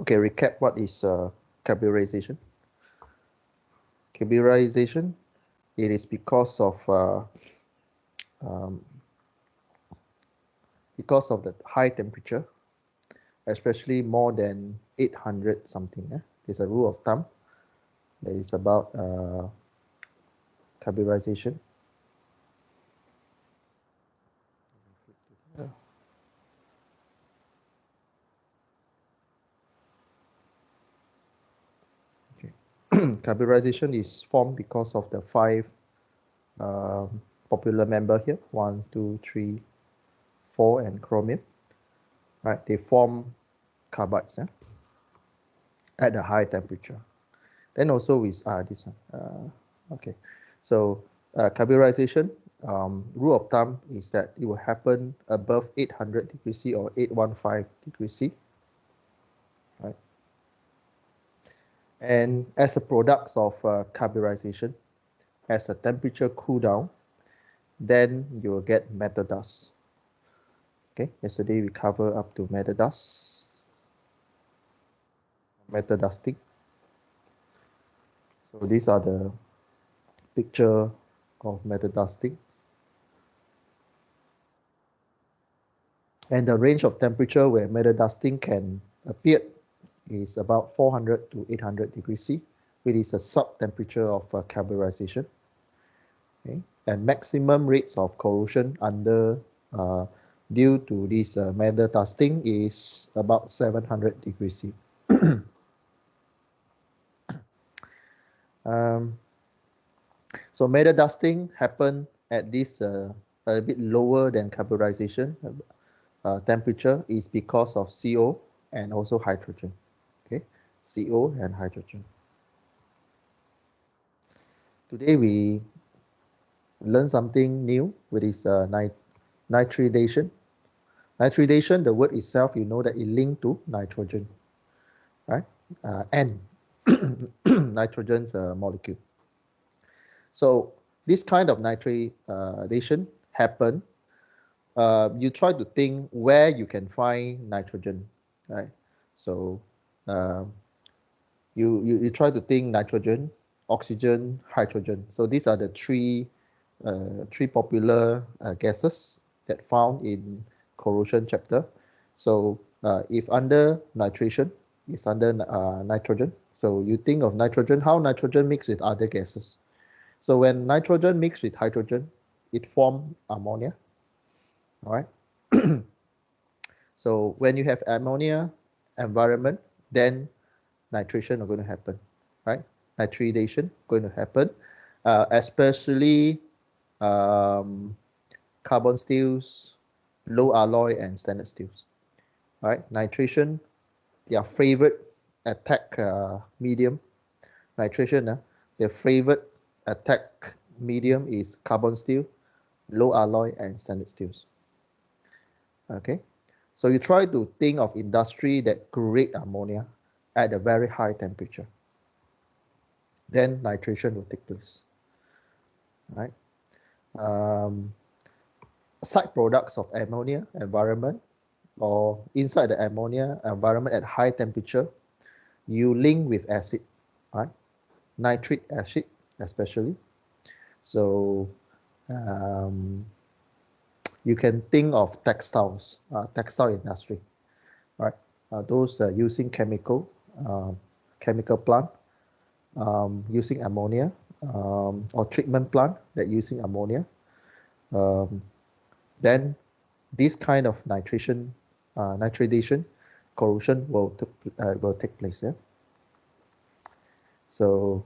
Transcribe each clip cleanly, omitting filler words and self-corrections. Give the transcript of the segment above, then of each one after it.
Okay, recap what is carburization. Carburization, it is because of the high temperature, especially more than 800 something. There's a rule of thumb that is about carburization. Okay. Carburization is formed because of the five popular member here, 1, 2, 3, 4, and chromium. Right, they form carbides at a high temperature. Then also with this one. Okay, so carburization, rule of thumb is that it will happen above 800 degrees C or 815 degrees C. Right? And as a product of carburization, as the temperature cool down, then you will get metal dust. Okay, yesterday we covered up to metal dust, metal dusting. So these are the picture of metal dusting. And the range of temperature where metal dusting can appear is about 400 to 800 degrees C, which is a sub-temperature of carburization. Okay? And maximum rates of corrosion under due to this metal dusting is about 700 degrees C. So metal dusting happen at this a bit lower than carburization temperature is because of CO and also hydrogen. Okay, CO and hydrogen. Today we learn something new, which is nitridation. Nitridation, the word itself, you know that it linked to nitrogen, right? N, nitrogen's molecule. So this kind of nitridation happen. You try to think where you can find nitrogen, right? So you try to think nitrogen, oxygen, hydrogen. So these are the three popular gases that found in corrosion chapter. So if under nitration, it's under nitrogen. So you think of nitrogen, how nitrogen mix with other gases. So when nitrogen mix with hydrogen, it forms ammonia. All right. So when you have ammonia environment, then nitration are going to happen, right? Nitridation going to happen, especially carbon steels, low alloy, and standard steels. All right, nitration, their favorite attack medium. Nitration, their favorite attack medium is carbon steel, low alloy, and standard steels. Okay, so you try to think of industry that create ammonia at a very high temperature. Then nitration will take place. Right? Side products of ammonia environment or inside the ammonia environment at high temperature, you link with acid, right? Nitric acid especially. So you can think of textiles, textile industry, right? Those using chemical plant, using ammonia, or treatment plant that using ammonia. Then this kind of nitridation, corrosion will take place. Yeah. So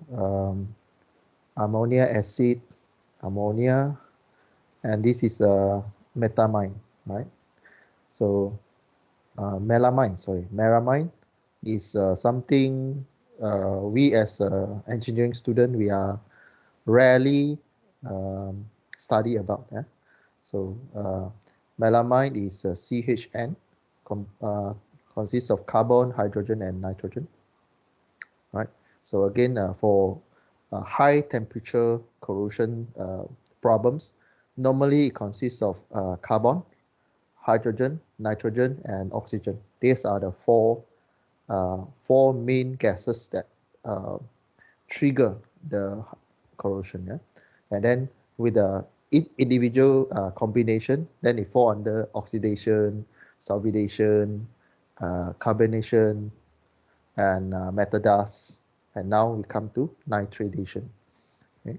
ammonia acid, ammonia, and this is a metamine, right? So melamine is something we as engineering student we are rarely study about. Yeah? So melamine is CHN, consists of carbon, hydrogen, and nitrogen. Right. So again, for high temperature corrosion problems, normally it consists of carbon, hydrogen, nitrogen, and oxygen. These are the four four main gases that trigger the corrosion. Yeah? And then with the individual combination, then it fall under oxidation, sulfidation, carbonation, and metal dust. And now we come to nitridation. Okay.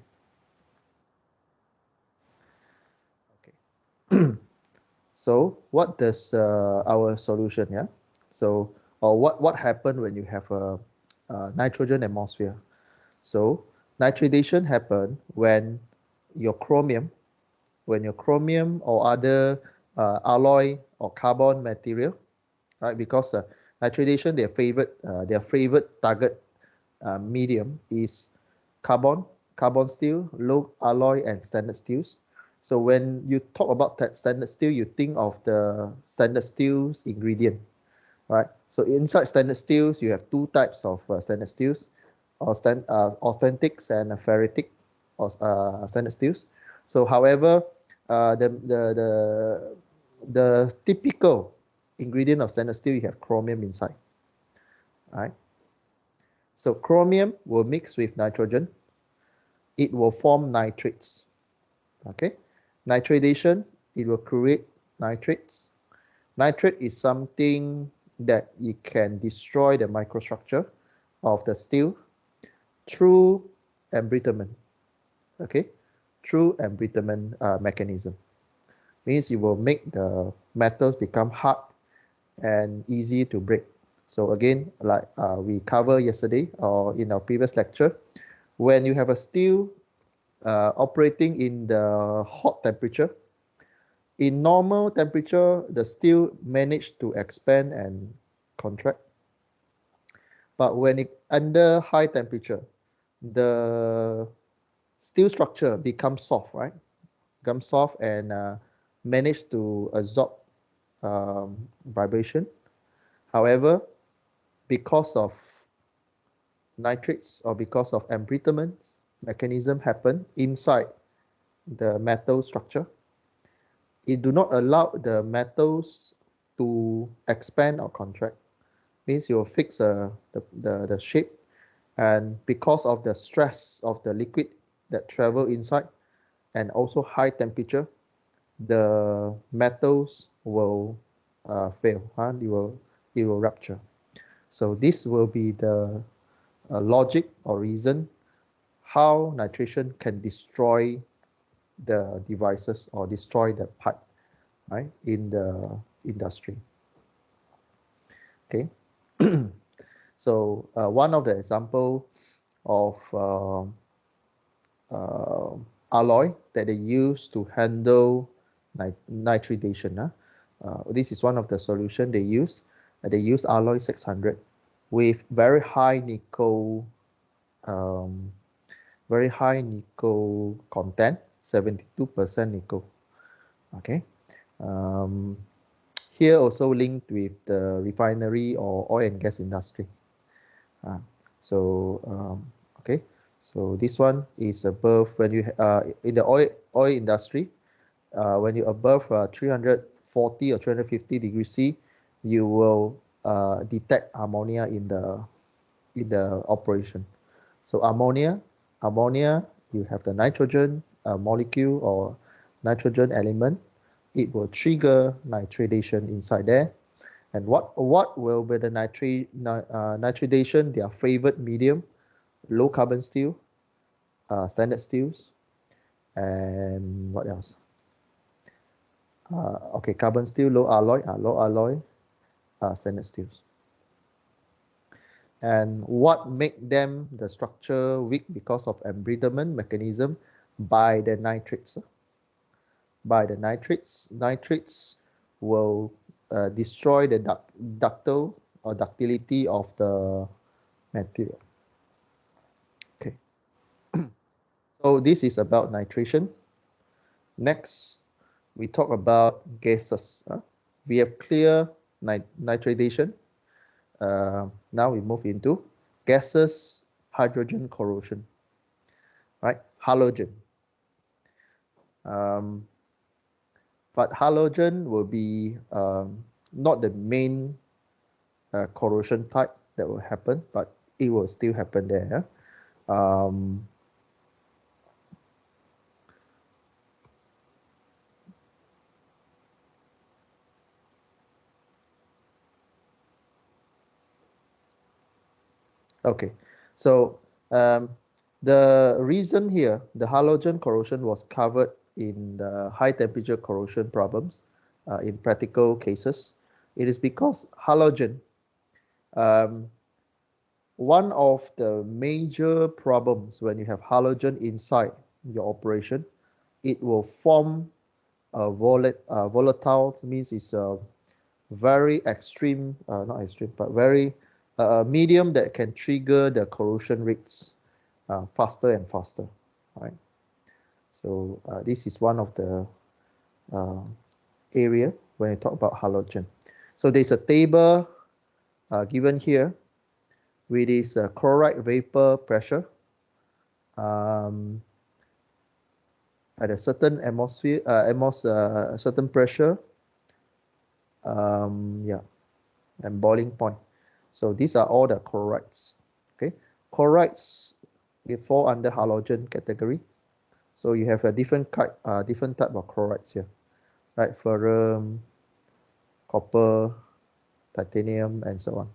Okay. So what does our solution? Yeah. So or what happened when you have a nitrogen atmosphere? So nitridation happen when your chromium or other alloy or carbon material, right? Because nitridation, their favorite target medium is carbon steel, low alloy, and standard steels. So when you talk about that standard steel, you think of the standard steel's ingredient, right? So inside standard steels, you have two types of standard steels, authentics and ferritic or standard steels. So, however, the typical ingredient of stainless steel, you have chromium inside, right? So chromium will mix with nitrogen. It will form nitrates. Okay, nitridation, it will create nitrates. Nitrate is something that it can destroy the microstructure of the steel through embrittlement. Okay, through embrittlement mechanism. Means it will make the metals become hard and easy to break. So again, like we covered yesterday or in our previous lecture, when you have a steel operating in the hot temperature, in normal temperature, the steel managed to expand and contract. But when it under high temperature, the steel structure becomes soft, right? Becomes soft and manage to absorb vibration. However, because of nitrates or because of embrittlement mechanism happen inside the metal structure, it do not allow the metals to expand or contract. Means you'll fix the shape, and because of the stress of the liquid that travel inside and also high temperature, the metals will fail. It will rupture. So this will be the logic or reason how nitration can destroy the devices or destroy the part, right, in the industry. Okay. So one of the example of alloy that they use to handle nitridation. This is one of the solution they use. They use alloy 600 with very high nickel content, 72% nickel. Okay. Here also linked with the refinery or oil and gas industry. Okay. So this one is above when you in the oil industry, when you above 340 or 350 degrees C, you will detect ammonia in the operation. So ammonia, you have the nitrogen molecule or nitrogen element. It will trigger nitridation inside there. And what will be the nitridation? Their favorite medium, low carbon steel, standard steels, and what else? Okay, carbon steel, low alloy, standard steels. And what make them the structure weak? Because of embrittlement mechanism by the nitrates. Nitrates will destroy the ductile or ductility of the material. Okay. So this is about nitration. Next, we talk about gases. We have clear nitridation. Now we move into gases, hydrogen corrosion, right? Halogen. But halogen will be not the main corrosion type. that will happen, but it will still happen there. Okay, so the reason here, the halogen corrosion was covered in the high temperature corrosion problems in practical cases. It is because halogen, one of the major problems when you have halogen inside your operation, it will form a volatile, means it's a very extreme, not extreme, but very medium that can trigger the corrosion rates faster and faster, right? So this is one of the area when you talk about halogen. So there's a table given here with this chloride vapor pressure at a certain atmosphere, certain pressure, yeah, and boiling point. So these are all the chlorides. Okay, chlorides is fall under halogen category. So you have a different type of chlorides here, right? Ferrum, copper, titanium, and so on.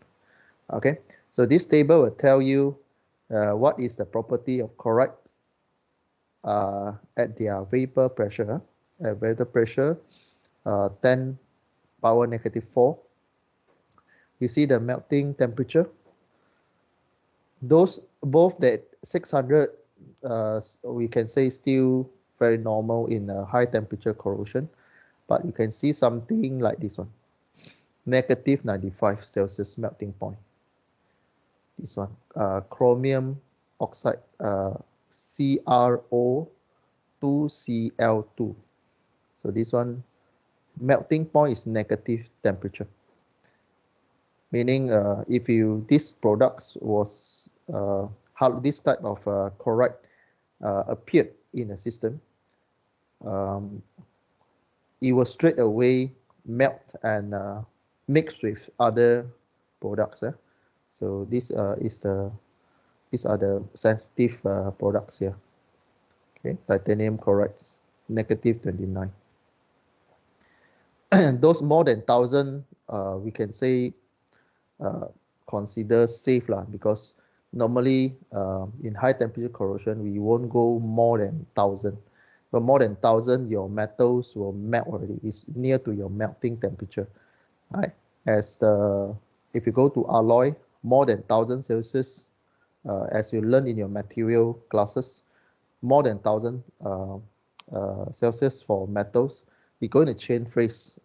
Okay, so this table will tell you what is the property of chloride at their vapor pressure. At vapor pressure 10 power negative 4. You see the melting temperature. Those both that 600 we can say still very normal in a high temperature corrosion, but you can see something like this one, negative 95 Celsius melting point. This one, chromium oxide, CrO2Cl2. So this one, melting point is negative temperature. Meaning, if this products was how this type of chloride appeared in the system, it will straight away melt and mix with other products. So these are the sensitive products here. Okay, titanium chlorides, negative 29. Those more than 1,000, we can say consider safe lah, because normally in high temperature corrosion we won't go more than 1,000. But more than 1,000, your metals will melt already. It's near to your melting temperature, right? If you go to alloy, more than 1,000 Celsius, as you learn in your material classes, more than 1,000 Celsius for metals, we're going to chain phase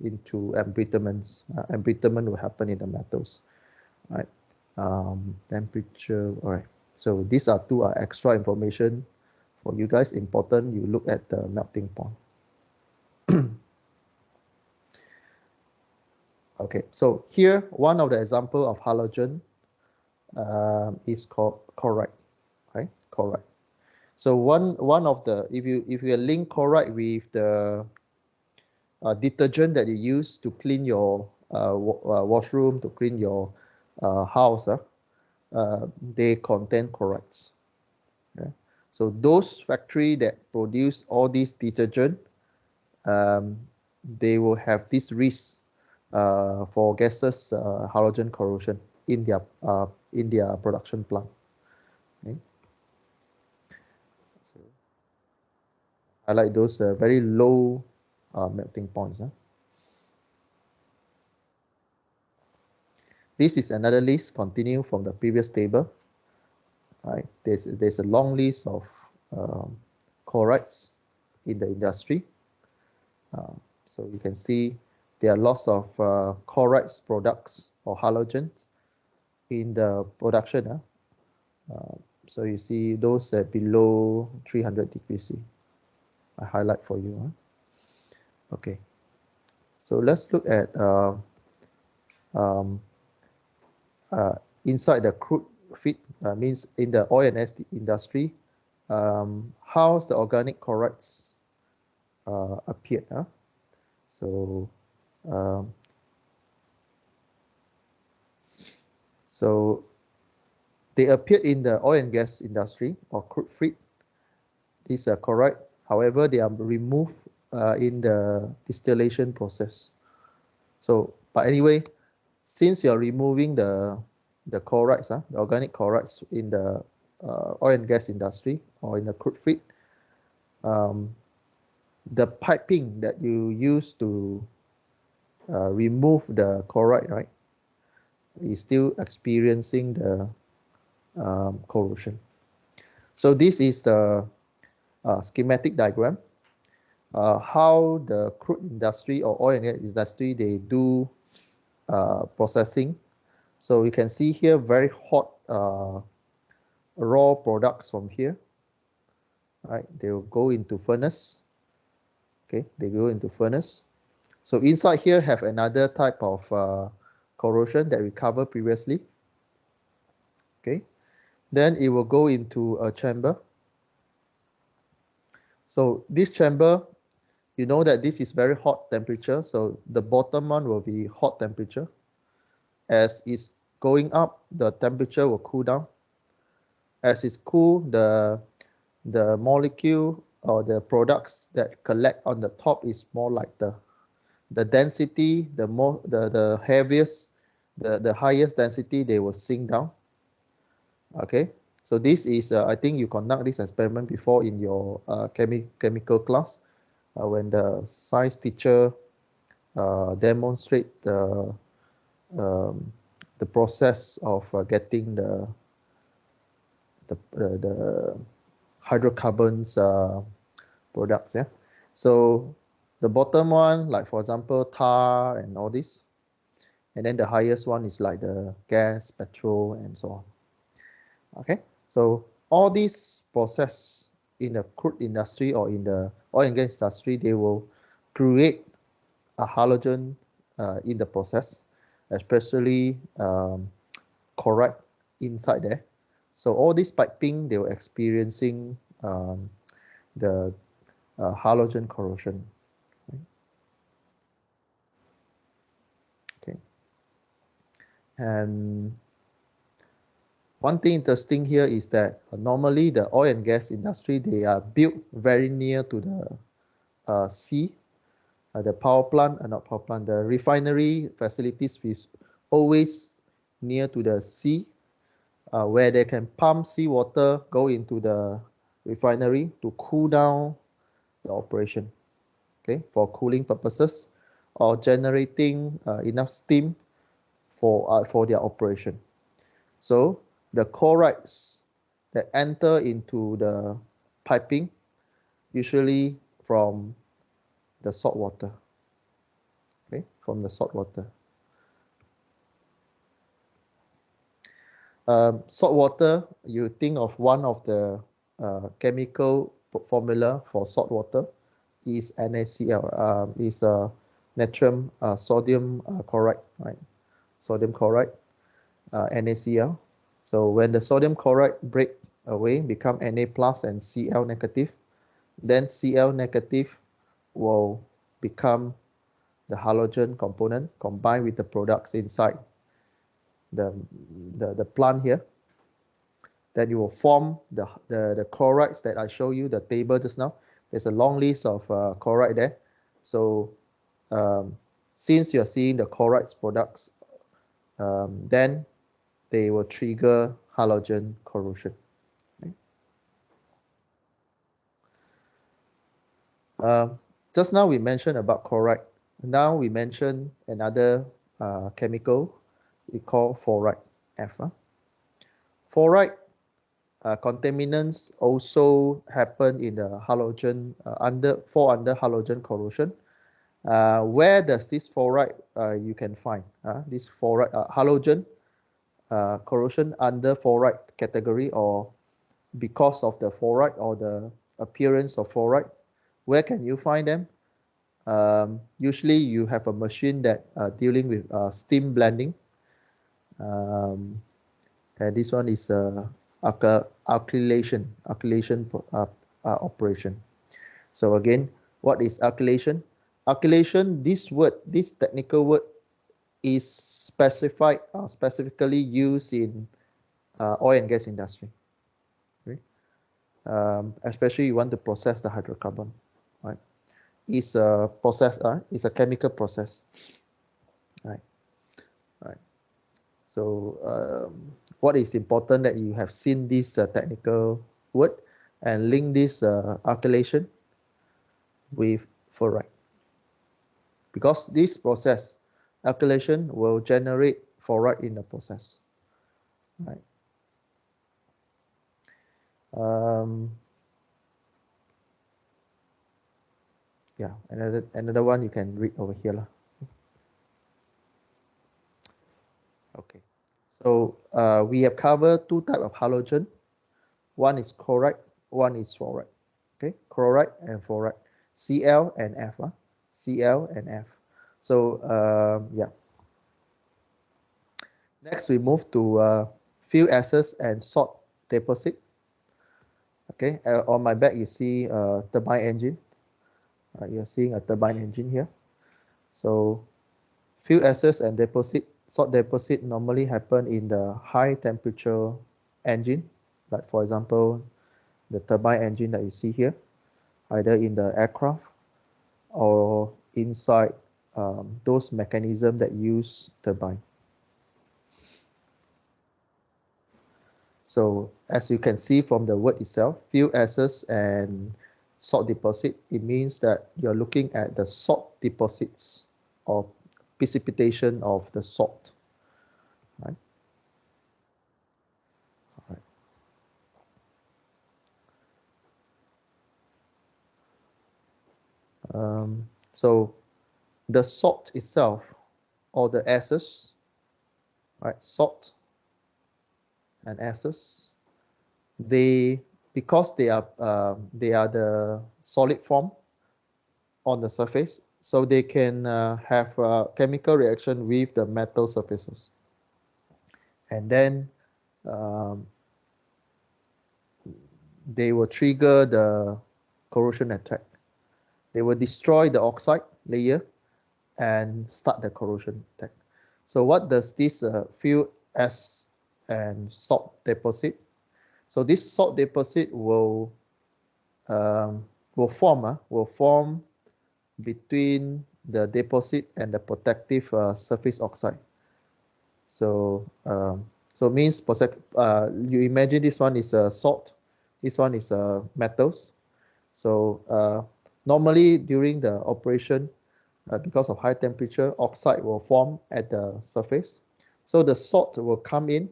into embrittlements. Embrittlement will happen in the metals, right? Temperature, all right. So these are two extra information for you guys. Important, you look at the melting point. Okay, so here one of the example of halogen is called chloride, right? Chloride. So one of the, if you link chloride with the detergent that you use to clean your washroom, to clean your house, they contain chlorides. Okay? So those factory that produce all these detergent, they will have this risk for gaseous halogen corrosion in their production plant. Okay? So I like those very low melting points. This is another list, continue from the previous table. Right, there's a long list of chlorides in the industry. So you can see there are lots of chlorides products or halogens in the production. So you see those below 300 degrees C. I highlight for you. Okay, so let's look at inside the crude feed, means in the oil and gas industry, how's the organic chlorides appeared. So So they appeared in the oil and gas industry or crude feed. These are chloride. However, they are removed in the distillation process. So, but anyway, since you're removing the chlorides, the organic chlorides in the oil and gas industry or in the crude feed, the piping that you use to remove the chloride, right, is still experiencing the corrosion. So this is the schematic diagram. How the crude industry or oil and gas industry, they do processing. So you can see here very hot raw products from here. Right, they will go into furnace. Okay, they go into furnace. So inside here have another type of corrosion that we covered previously. Okay, then it will go into a chamber. So this chamber, you know that this is very hot temperature. So the bottom one will be hot temperature. As it's going up, the temperature will cool down. As it's cool, the molecule or the products that collect on the top is more lighter. The density, the heaviest, the highest density, they will sink down. Okay, so this is I think you conduct this experiment before in your chemical class when the science teacher demonstrate the process of getting the hydrocarbons products. Yeah, so the bottom one, like for example tar and all this, and then the highest one is like the gas, petrol, and so on. Okay, so all these process in the crude industry or in the oil and gas industry, they will create a halogen in the process, especially chloride inside there. So all this piping, they were experiencing the halogen corrosion. Okay, and one thing interesting here is that normally the oil and gas industry, they are built very near to the sea. The power plant, not power plant, the refinery facilities is always near to the sea, where they can pump seawater, go into the refinery to cool down the operation, okay, for cooling purposes or generating enough steam for their operation. So the chlorides that enter into the piping usually from the salt water. Okay, from the salt water. Salt water, you think of one of the chemical formula for salt water is NaCl, is natrium sodium chloride, right? Sodium chloride, NaCl. So when the sodium chloride break away, become Na plus and Cl negative, then Cl negative will become the halogen component combined with the products inside the plant here. Then you will form the chlorides that I show you the table just now. There's a long list of chloride there. So since you're seeing the chlorides products, then they will trigger halogen corrosion. Okay. Just now we mentioned about chloride. Now we mention another chemical we call fluoride, F. Fluoride contaminants also happen in the halogen fall under halogen corrosion. Where does this fluoride you can find this fluoride halogen corrosion under fluoride category, or because of the fluoride or the appearance of fluoride? Where can you find them? Usually you have a machine that dealing with steam blending. And this one is alkylation operation. So again, what is alkylation? Alkylation, this technical word is specifically used in oil and gas industry. Okay? Especially you want to process the hydrocarbon, right? It's a process, it's a chemical process, right? Right. So what is important that you have seen this technical word and link this alkylation with fluoride, because this process, alkylation, will generate fluoride in the process, right? Yeah, another one you can read over here lah. Okay, so we have covered two types of halogen. One is chloride, one is fluoride. Okay, chloride and fluoride, Cl and F. Cl and F. So yeah. Next, we move to fuel acids and salt deposit. Okay, on my back you see a turbine engine. You're seeing a turbine engine here. So fuel acids and salt deposit normally happen in the high temperature engine, like for example, the turbine engine that you see here, either in the aircraft or inside those mechanisms that use turbine. So as you can see from the word itself, fuel acids and salt deposit, it means that you're looking at the salt deposits or precipitation of the salt, right? All right. So the salt itself, or the acids, right? Salt and acids, because they are the solid form on the surface, so they can have a chemical reaction with the metal surfaces, and then they will trigger the corrosion attack. They will destroy the oxide layer and start the corrosion attack. So what does this fuel acid and salt deposit? So this salt deposit will form between the deposit and the protective surface oxide. So means you imagine this one is a salt, this one is metals. So normally during the operation, because of high temperature, oxide will form at the surface. So the salt will come in,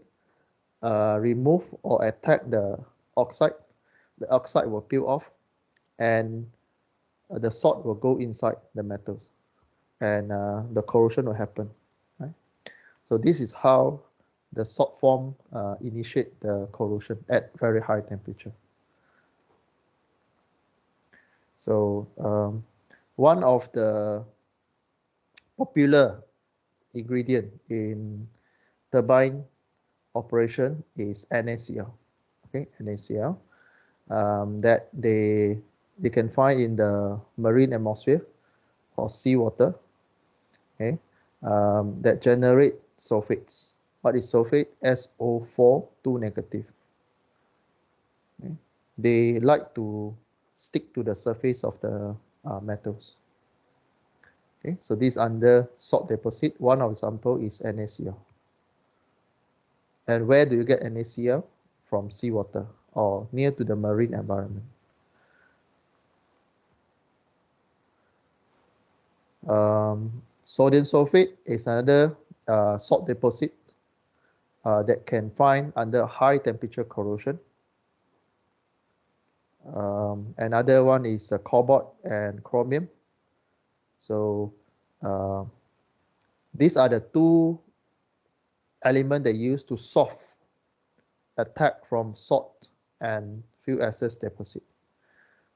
remove or attack the oxide. The oxide will peel off, and the salt will go inside the metals, and the corrosion will happen. Right? So this is how the salt form initiate the corrosion at very high temperature. So one of the popular ingredient in turbine operation is NaCl. Okay, NaCl that they can find in the marine atmosphere or seawater. Okay, that generate sulfates. What is sulfate? SO4 2 negative. Okay. They like to stick to the surface of the metals. Okay, so this under salt deposit. One example is NaCl. And where do you get NaCl? From seawater or near to the marine environment. Sodium sulfate is another salt deposit that can find under high temperature corrosion. Another one is cobalt and chromium. So these are the two elements they use to soft attack from salt and fuel acids deposit.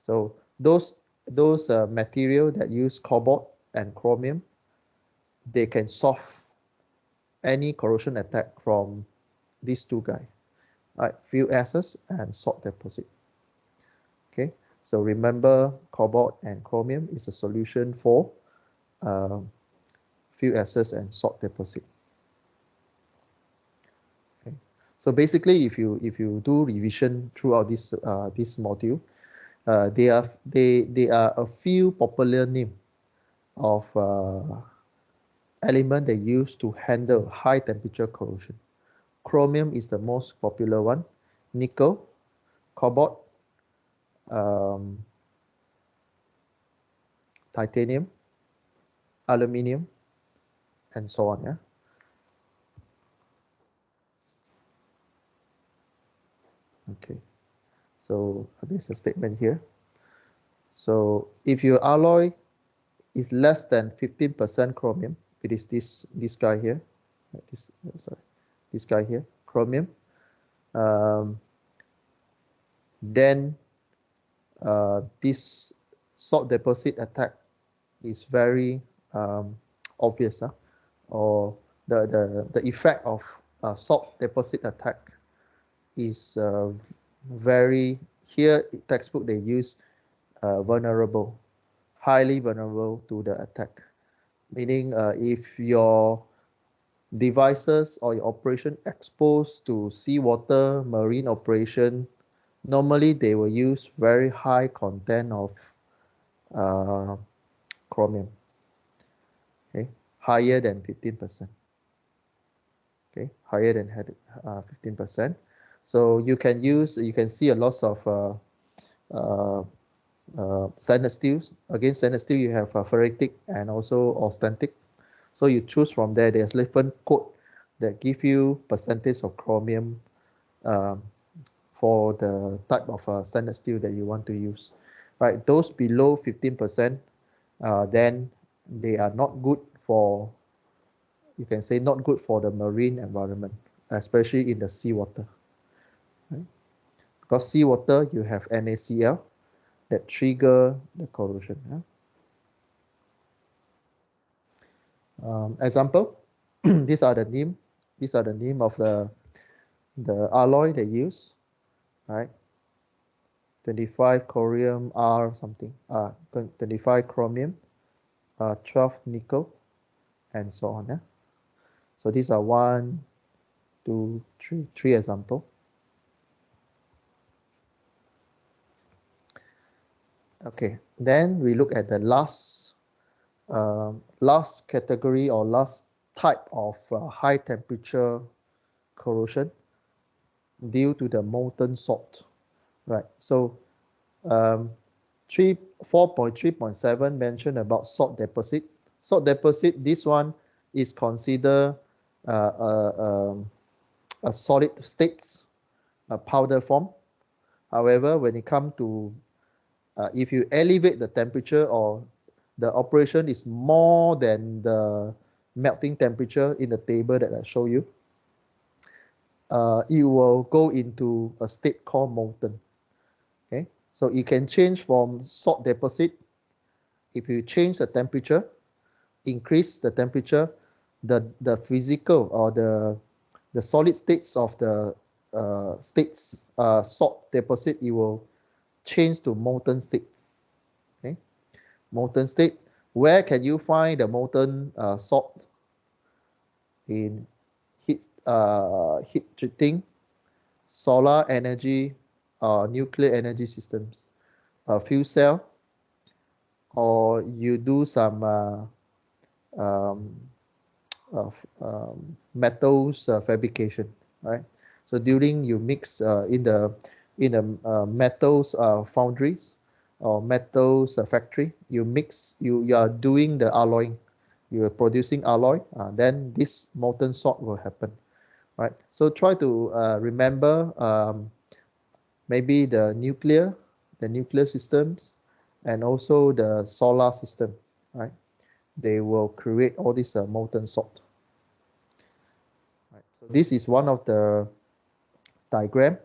So those material that use cobalt and chromium, they can soft any corrosion attack from these two guys, right? Fuel acids and salt deposit. Okay, so remember, cobalt and chromium is a solution for fuel access and salt deposit. Okay. So basically, if you do revision throughout this this module, there are a few popular names of element they use to handle high temperature corrosion. Chromium is the most popular one. Nickel, cobalt, titanium, aluminium, and so on. Yeah. Okay. So there's a statement here. So if your alloy is less than 15% chromium, it is this guy here. This guy here, chromium. Then this salt deposit attack is very obvious, or the effect of salt deposit attack is very, here textbook they use vulnerable, highly vulnerable to the attack, meaning if your devices or your operation exposed to seawater, marine operation, normally they will use very high content of chromium, okay, higher than 15%. Okay, higher than 15%. So you can see a lot of stainless steels. Again, stainless steel, you have ferritic and also austenitic. So you choose from there. There's different code that give you percentage of chromium for the type of stainless steel that you want to use. Right, those below 15%, then they are not good for, you can say, not good for the marine environment, especially in the seawater. Right? Because seawater, you have NaCl that trigger the corrosion. Example, these are the name of the alloy they use, right? 25 chromium R something, 25 chromium, 12 nickel, and so on. So these are 1, 2, 3 example. Okay, then we look at the last category or last type of high temperature corrosion due to the molten salt. Right, so 4.3.7 mentioned about salt deposit. Salt deposit, this one is considered a solid state, a powder form. However, when it comes to if you elevate the temperature or the operation is more than the melting temperature in the table that I show you, it will go into a state called molten. Okay, so it can change from salt deposit. If you change the temperature, increase the temperature, the physical or the solid states of the salt deposit, it will change to molten state. Okay, molten state. Where can you find the molten salt? In heat treating, solar energy, nuclear energy systems, fuel cell, or you do some metals fabrication, right? So during you mix in the metals foundries or metals factory, you mix, you are doing the alloying, you are producing alloy, then this molten salt will happen, right? So try to remember maybe the nuclear systems and also the solar system, right? They will create all this molten salt. Right. So this is one of the diagram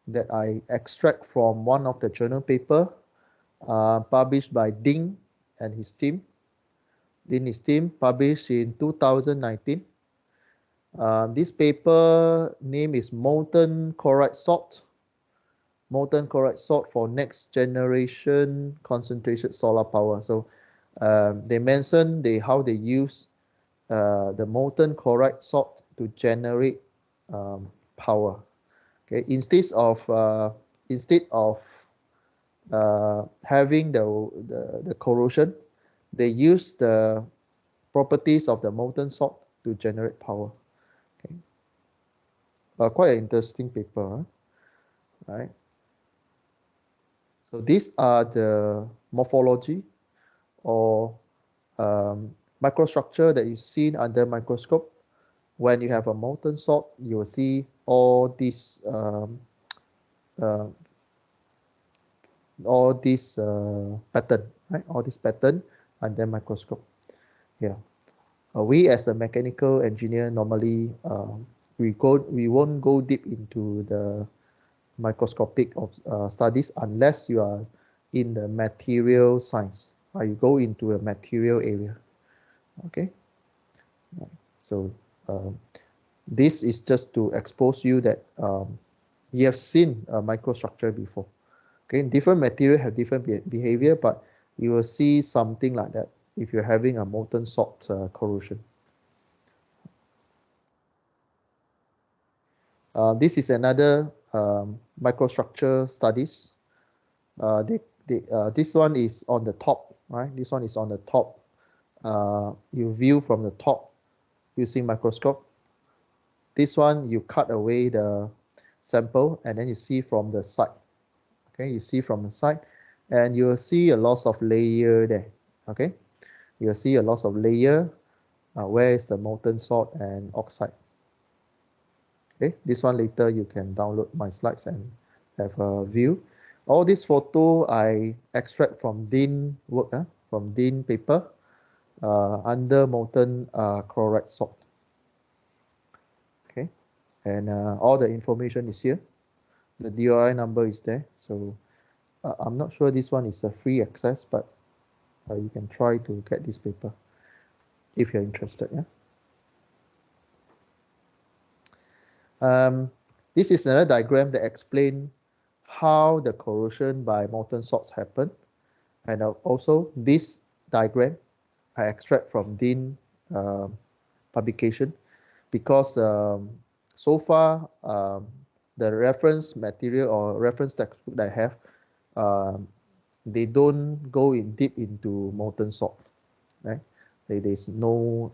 that I extract from one of the journal paper published by Ding and his team. Published in 2019. This paper name is Molten Chloride Salt. Molten chloride salt for next generation concentrated solar power. So they mentioned how they use the molten chloride salt to generate power. Okay, instead of having the corrosion, they use the properties of the molten salt to generate power. Okay, quite an interesting paper, huh? Right? So these are the morphology or microstructure that you've seen under microscope. When you have a molten salt, you will see all these uh, pattern, right? All this pattern under microscope. Yeah. We as a mechanical engineer normally we won't go deep into the microscopic of studies unless you are in the material science. You go into a material area. Okay. So this is just to expose you that you have seen a microstructure before. Okay, different material have different behavior, but you will see something like that if you're having a molten salt corrosion. This is another microstructure studies. This one is on the top, right? This one is on the top. You view from the top using microscope. This one you cut away the sample and then you see from the side. Okay, you see from the side, and you will see a loss of layer there. Okay, you'll see a loss of layer. Where is the molten salt and oxide? Okay, this one later you can download my slides and have a view. All this photo I extract from Dean work, from Dean paper under molten chloride salt. Okay, and all the information is here. The DOI number is there. So I'm not sure this one is a free access, but you can try to get this paper if you're interested. Yeah. This is another diagram that explains how the corrosion by molten salts happen. And also this diagram I extract from Dean publication because so far the reference material or reference textbook that I have, they don't go in deep into molten salt, right? There's no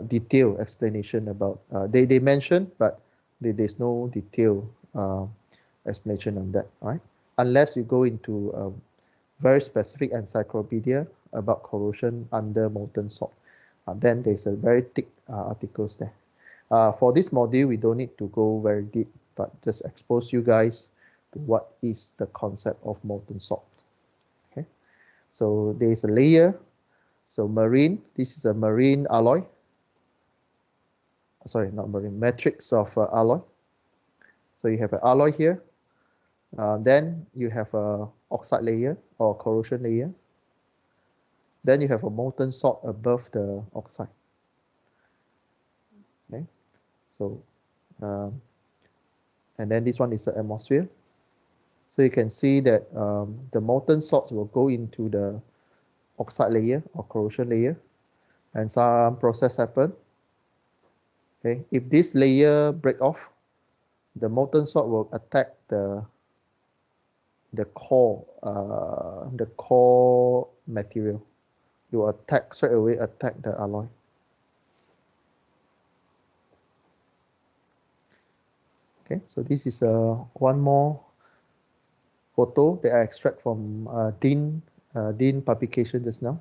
detailed explanation about, they mention, but there's no detailed explanation on that, right? Unless you go into a very specific encyclopedia about corrosion under molten salt. Then there's a very thick articles there. For this module, we don't need to go very deep, but just expose you guys to what is the concept of molten salt. Okay, so there's a layer. So marine, this is a marine alloy. Sorry, not marine, matrix of alloy. So you have an alloy here. Then you have a oxide layer or corrosion layer. Then you have a molten salt above the oxide. Okay, so and then this one is the atmosphere. So you can see that the molten salts will go into the oxide layer or corrosion layer, and some process happen. Okay, if this layer break off, the molten salt will attack the core material. You will straight away attack the alloy. Okay, so this is one more photo that I extract from Dean publication just now.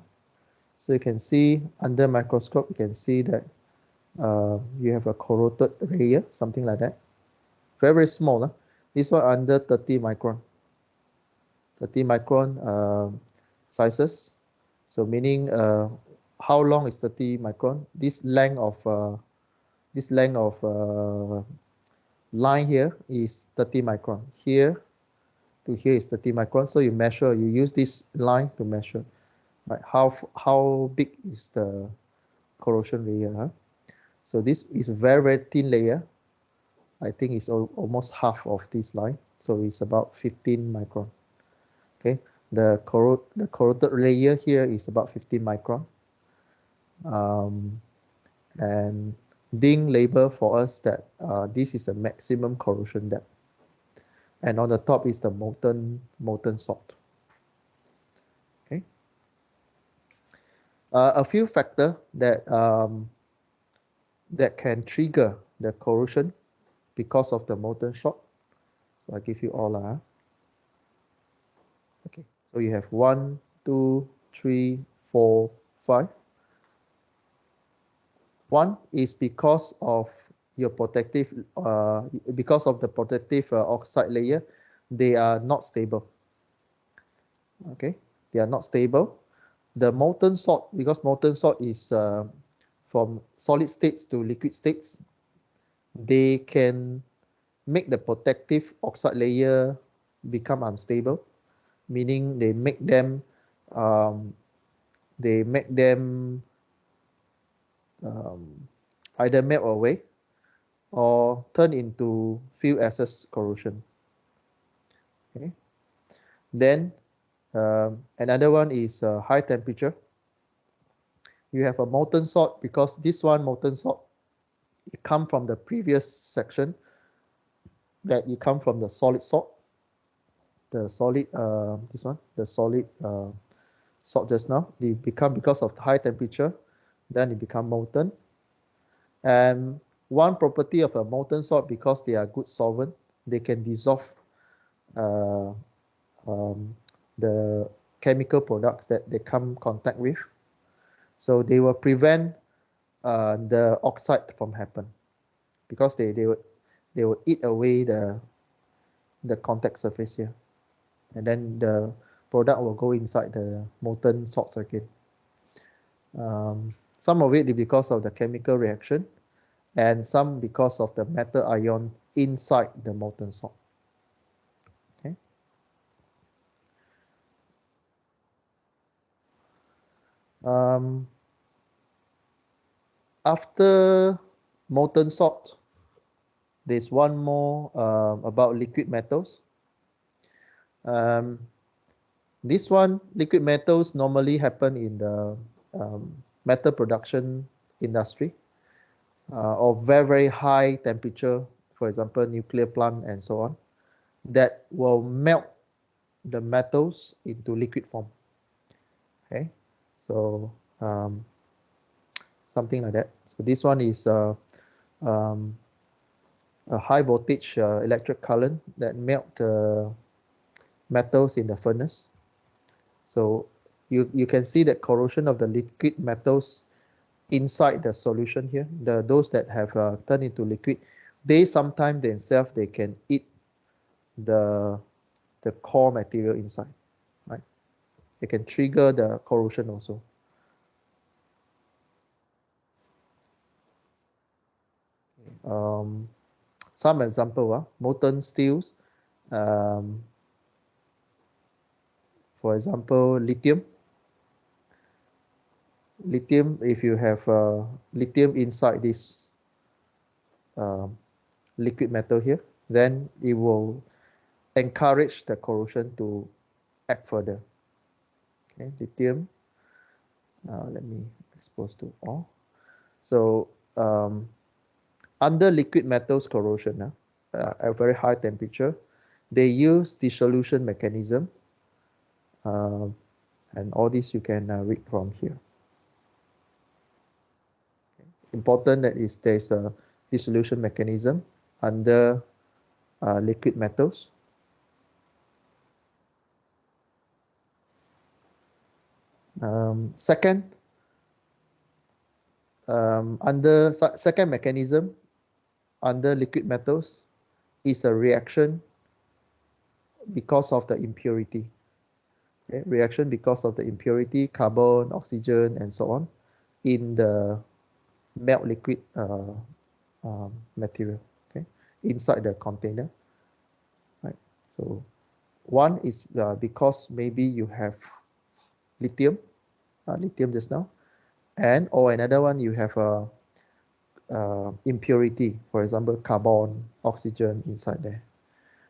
So you can see under microscope, you can see that you have a corroded layer, something like that. Very, very small. This one under 30 micron. 30 micron sizes. So meaning how long is 30 micron? This length of line here is 30 micron. Here to here is 30 micron. So you measure, you use this line to measure, right? How big is the corrosion layer? Huh? So this is a very, very thin layer. I think it's almost half of this line. So it's about 15 micron. Okay, the corroded layer here is about 15 micron. And ding label for us that this is the maximum corrosion depth. And on the top is the molten salt. Okay. A few factors that that can trigger the corrosion because of the molten salt. So I give you all. Okay. So you have 1, 2, 3, 4, 5. One is because of your protective, because of the protective oxide layer, they are not stable. Okay, they are not stable. The molten salt, because molten salt is from solid states to liquid states, they can make the protective oxide layer become unstable, meaning um, they make them either melt away or turn into fuel access corrosion. Okay. Then another one is high temperature. You have a molten salt because this one molten salt, it come from the previous section that you come from the solid salt, the solid this one, the solid salt just now. They become because of high temperature, then it become molten. And one property of a molten salt, because they are good solvent, they can dissolve uh, the chemical products that they come contact with. So they will prevent the oxide from happen because they will eat away the contact surface here, and then the product will go inside the molten salts again. Some of it is because of the chemical reaction, and some because of the metal ion inside the molten salt. Okay. After molten salt, there's one more about liquid metals. This one, liquid metals normally happen in the metal production industry of very, very high temperature, for example, nuclear plant and so on, that will melt the metals into liquid form. Okay, so something like that. So this one is a high voltage electric current that melt metals in the furnace. So you can see that corrosion of the liquid metals inside the solution here. Those that have turned into liquid, they sometimes themselves they can eat the core material inside, right? They can trigger the corrosion also. Some example, molten steels. For example, lithium. Lithium, if you have lithium inside this liquid metal here, then it will encourage the corrosion to act further. Okay, lithium. Let me expose to all. So under liquid metals corrosion, at very high temperature, they use dissolution mechanism, and all this you can read from here. Okay. Important that is there's a dissolution mechanism under liquid metals. Second, under second mechanism under liquid metals is a reaction because of the impurity. Okay? Reaction because of the impurity, carbon, oxygen, and so on in the melt liquid material, okay, inside the container. Right. So one is because maybe you have lithium, lithium just now, and or another one you have a impurity, for example, carbon, oxygen inside there.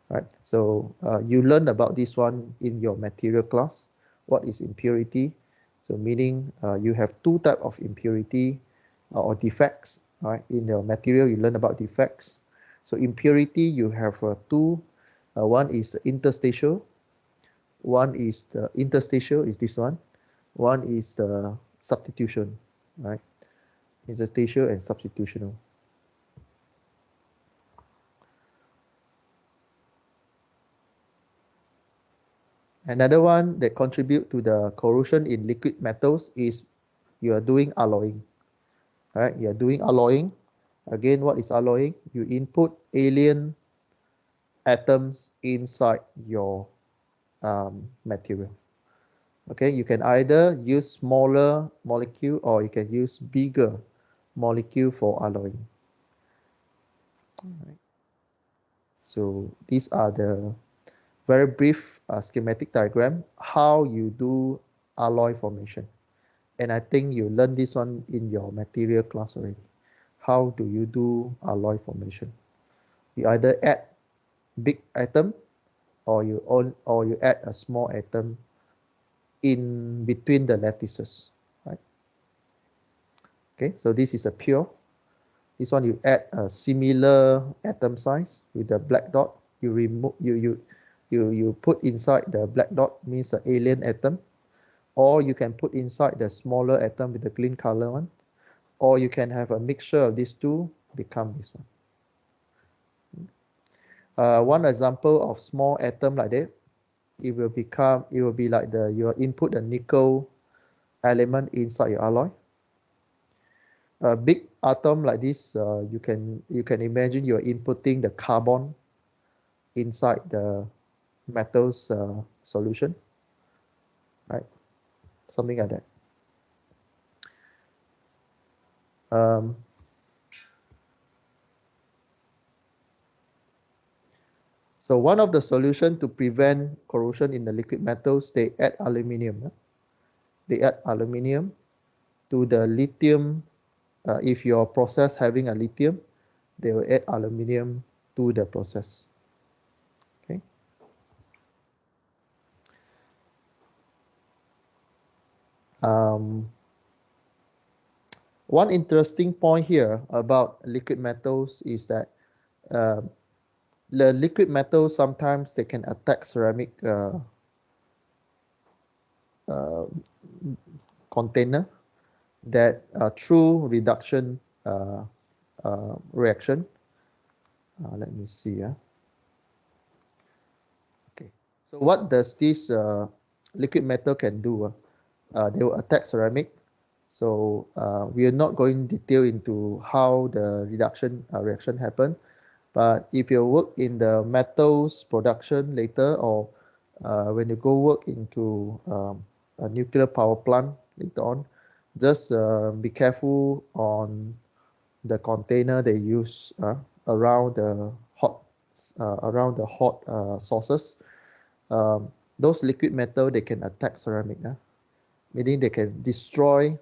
Right. So you learn about this one in your material class. What is impurity? So meaning you have two types of impurity or defects, right? In your material, you learn about defects. So impurity, you have two. One is interstitial. One is the interstitial is this one. One is the substitution, right? Interstitial and substitutional. Another one that contribute to the corrosion in liquid metals is you are doing alloying. Right? You are doing alloying. Again, what is alloying? You input alien atoms inside your material. Okay, you can either use smaller molecule or you can use bigger molecule for alloying. Right. So these are the very brief schematic diagram how you do alloy formation. And I think you learned this one in your material class already. How do you do alloy formation? You either add big atom or you add a small atom in between the lattices, right? Okay, so this is a pure. This one you add a similar atom size with the black dot. You remove you put inside the black dot means the alien atom, or you can put inside the smaller atom with the green color one, or you can have a mixture of these two become this one. One example of small atom like that, it will be like your input a nickel element inside your alloy. A big atom like this, you can imagine you're inputting the carbon inside the metals solution, right? Something like that. So one of the solution to prevent corrosion in the liquid metals, they add aluminium. They add aluminium to the lithium. If your process having a lithium, they will add aluminium to the process. Okay. One interesting point here about liquid metals is that the liquid metals sometimes they can attack ceramic container that through reduction reaction. Let me see. Okay. So what does this liquid metal can do? They will attack ceramic. So we are not going detail into how the reduction reaction happen. But if you work in the metals production later, or when you go work into a nuclear power plant later on, just be careful on the container they use around the hot sources. Those liquid metal they can attack ceramic, meaning they can destroy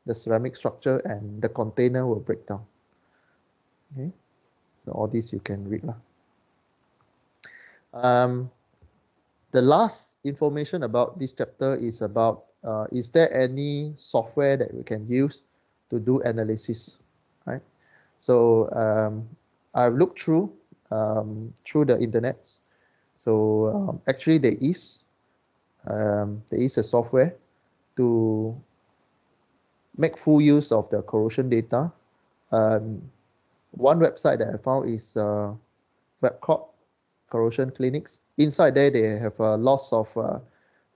the ceramic structure and the container will break down. Okay. So all this you can read. The last information about this chapter is about is there any software that we can use to do analysis, right? So I've looked through the internet. So actually there is a software to make full use of the corrosion data. One website that I found is WebCorp Corrosion Clinics. Inside there, they have lots of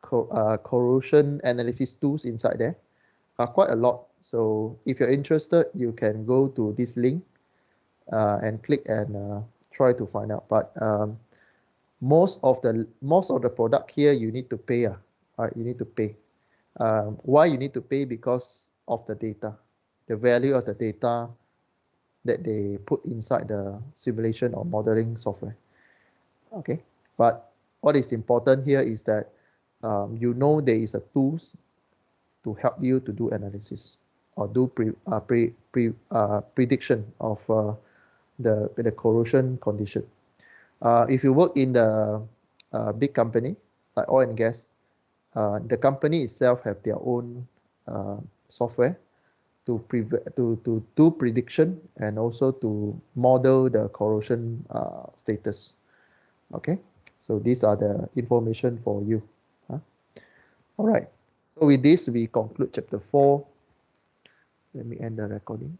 corrosion analysis tools inside there. Quite a lot. So if you're interested, you can go to this link and click and try to find out. But most of the product here you need to pay. Right, you need to pay. Why you need to pay? Because of the data, the value of the data that they put inside the simulation or modeling software. Okay, but what is important here is that you know there is a tools to help you to do analysis or do prediction of the corrosion condition. If you work in the big company like oil and gas, the company itself have their own software to do prediction and also to model the corrosion status. Okay, so these are the information for you. All right, so with this we conclude chapter 4. Let me end the recording.